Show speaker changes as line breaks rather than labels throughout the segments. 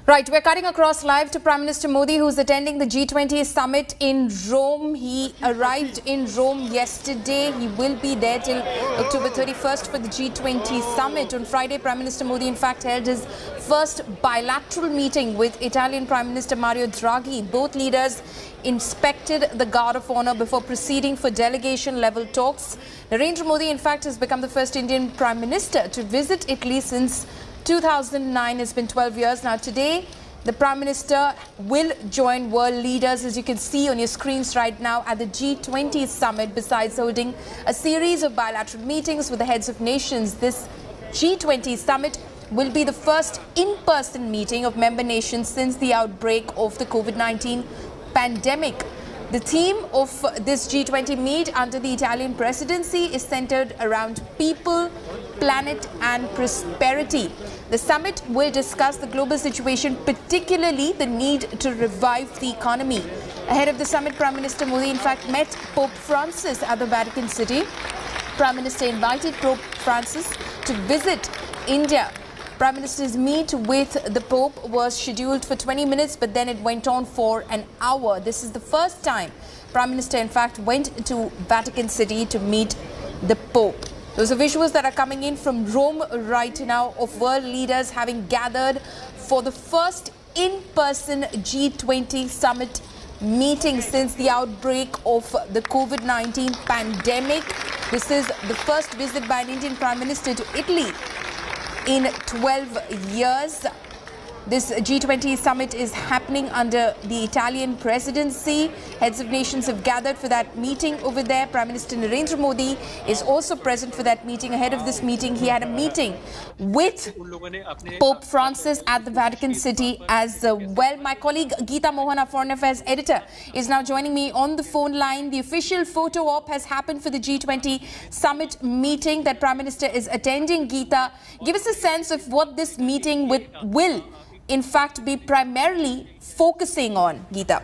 Right, we're cutting across live to Prime Minister Modi, who's attending the G20 Summit in Rome. He arrived in Rome yesterday. He will be there till October 31st for the G20 Summit. On Friday, Prime Minister Modi, in fact, held his first bilateral meeting with Italian Prime Minister Mario Draghi. Both leaders inspected the Guard of Honor before proceeding for delegation-level talks. Narendra Modi, in fact, has become the first Indian Prime Minister to visit Italy since 2009. It's been 12 years now. Today, the Prime Minister will join world leaders, as you can see on your screens right now, at the G20 Summit. Besides holding a series of bilateral meetings with the heads of nations, this G20 Summit will be the first in-person meeting of member nations since the outbreak of the COVID-19 pandemic. The theme of this G20 meet under the Italian presidency is centered around people, planet and prosperity. The summit will discuss the global situation, particularly the need to revive the economy. Ahead of the summit, Prime Minister Modi, in fact, met Pope Francis at the Vatican City. Prime Minister invited Pope Francis to visit India. Prime Minister's meet with the Pope was scheduled for 20 minutes, but then it went on for an hour. This is the first time Prime Minister, in fact, went to Vatican City to meet the Pope. Those are visuals that are coming in from Rome right now of world leaders having gathered for the first in-person G20 summit meeting since the outbreak of the COVID-19 pandemic. This is the first visit by an Indian Prime Minister to Italy in 12 years. This G20 summit is happening under the Italian presidency. Heads of nations have gathered for that meeting over there. Prime Minister Narendra Modi is also present for that meeting. Ahead of this meeting, he had a meeting with Pope Francis at the Vatican City as well. My colleague Geeta Mohan, our foreign affairs editor, is now joining me on the phone line. The official photo op has happened for the G20 summit meeting that Prime Minister is attending. Geeta, give us a sense of what this meeting will in fact be primarily focusing on, Geeta.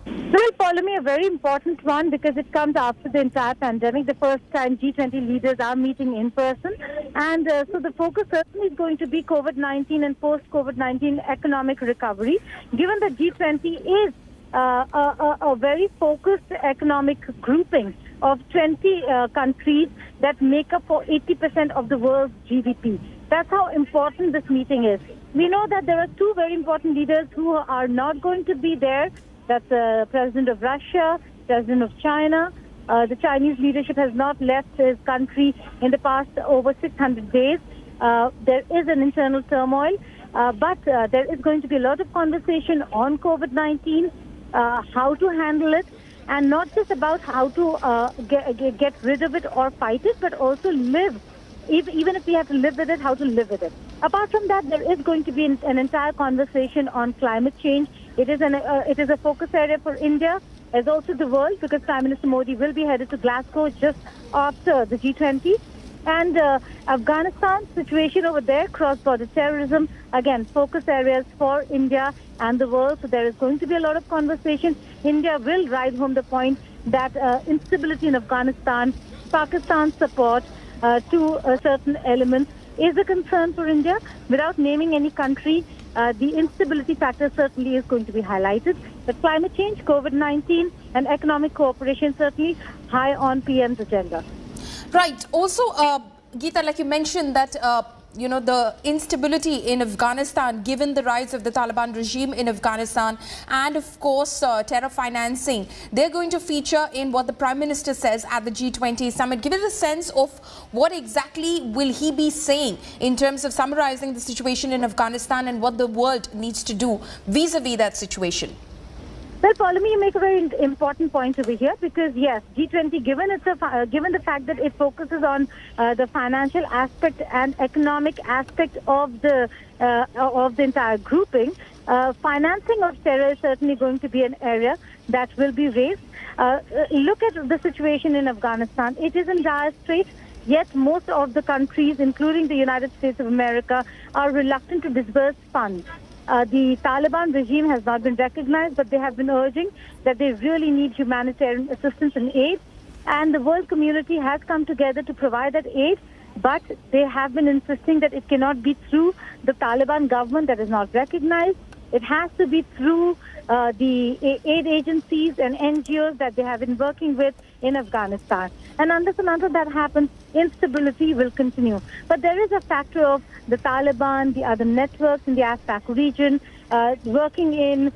Well, follow me, a very important one because it comes after the entire pandemic, the first time G20 leaders are meeting in person. And so the focus certainly is going to be COVID-19 and post-COVID-19 economic recovery, given that G20 is a very focused economic grouping of 20 countries that make up for 80% of the world's GDP. That's how important this meeting is. We know that there are two very important leaders who are not going to be there. That's the President of Russia, President of China. The Chinese leadership has not left his country in the past over 600 days. There is an internal turmoil, but there is going to be a lot of conversation on COVID-19, how to handle it, and not just about how to get rid of it or fight it, but also live. Even if we have to live with it, how to live with it. Apart from that, there is going to be an entire conversation on climate change. It is a focus area for India as also the world, because Prime Minister Modi will be headed to Glasgow just after the G20. And Afghanistan situation over there, cross-border terrorism, again, focus areas for India and the world. So there is going to be a lot of conversation. India will ride home the point that instability in Afghanistan, Pakistan's support to certain elements is a concern for India. Without naming any country, the instability factor certainly is going to be highlighted. But climate change, COVID-19 and economic cooperation certainly high on PM's agenda.
Right. Also, Geeta, like you mentioned that the instability in Afghanistan, given the rise of the Taliban regime in Afghanistan and, of course, terror financing, they're going to feature in what the Prime Minister says at the G20 summit. Give us a sense of what exactly will he be saying in terms of summarizing the situation in Afghanistan and what the world needs to do vis-a-vis that situation.
Well, follow me, you make a very important point over here because, yes, G20, given the fact that it focuses on the financial aspect and economic aspect of the entire grouping, financing of terror is certainly going to be an area that will be raised. Look at the situation in Afghanistan. It is in dire straits, yet most of the countries, including the United States of America, are reluctant to disburse funds. The Taliban regime has not been recognized, but they have been urging that they really need humanitarian assistance and aid. And the world community has come together to provide that aid. but they have been insisting that it cannot be through the Taliban government that is not recognized. It has to be through the aid agencies and NGOs that they have been working with in Afghanistan. And unless that happens, instability will continue. But there is a factor of the Taliban, the other networks in the ASPAC region, working in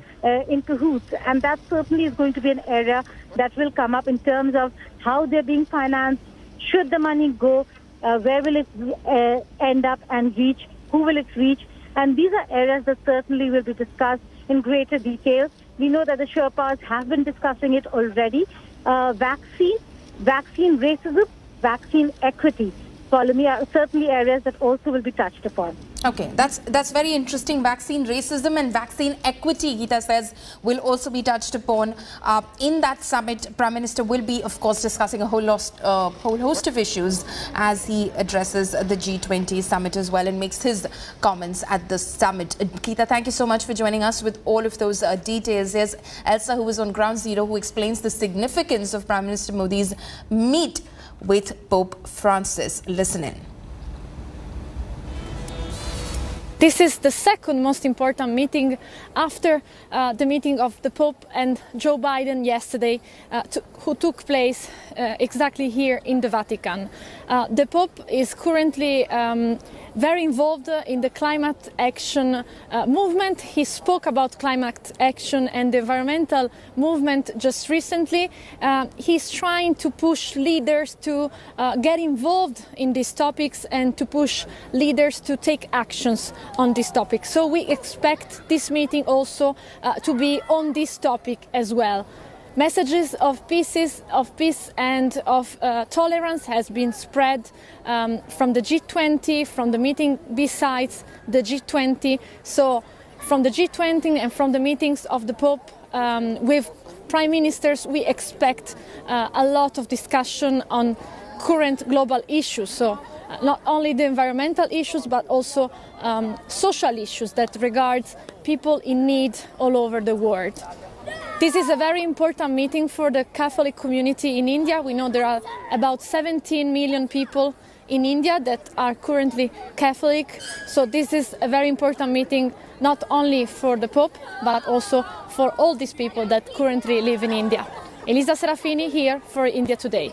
cahoots. And that certainly is going to be an area that will come up in terms of how they're being financed, should the money go, where will it end up and reach, who will it reach. And these are areas that certainly will be discussed in greater detail. We know that the Sherpas have been discussing it already. Vaccine racism, vaccine equity, are certainly areas that also will be touched upon.
Okay, that's very interesting. Vaccine racism and vaccine equity, Geeta says, will also be touched upon. In that summit, Prime Minister will be, of course, discussing a whole host of issues as he addresses the G20 Summit as well and makes his comments at the summit. Geeta, thank you so much for joining us with all of those details. There's Elsa, who was on Ground Zero, who explains the significance of Prime Minister Modi's meet with Pope Francis. Listen in.
This is the second most important meeting after the meeting of the Pope and Joe Biden yesterday, who took place exactly here in the Vatican. The Pope is currently very involved in the climate action movement. He spoke about climate action and the environmental movement just recently. He's trying to push leaders to get involved in these topics and to push leaders to take actions on this topic. So we expect this meeting also to be on this topic as well. Messages of peace and of tolerance has been spread from the G20, from the meeting besides the G20. So from the G20 and from the meetings of the Pope with prime ministers, we expect a lot of discussion on current global issues. So not only the environmental issues, but also social issues that regard people in need all over the world. This is a very important meeting for the Catholic community in India. We know there are about 17 million people in India that are currently Catholic. So this is a very important meeting, not only for the Pope, but also for all these people that currently live in India. Elisa Serafini here for India Today.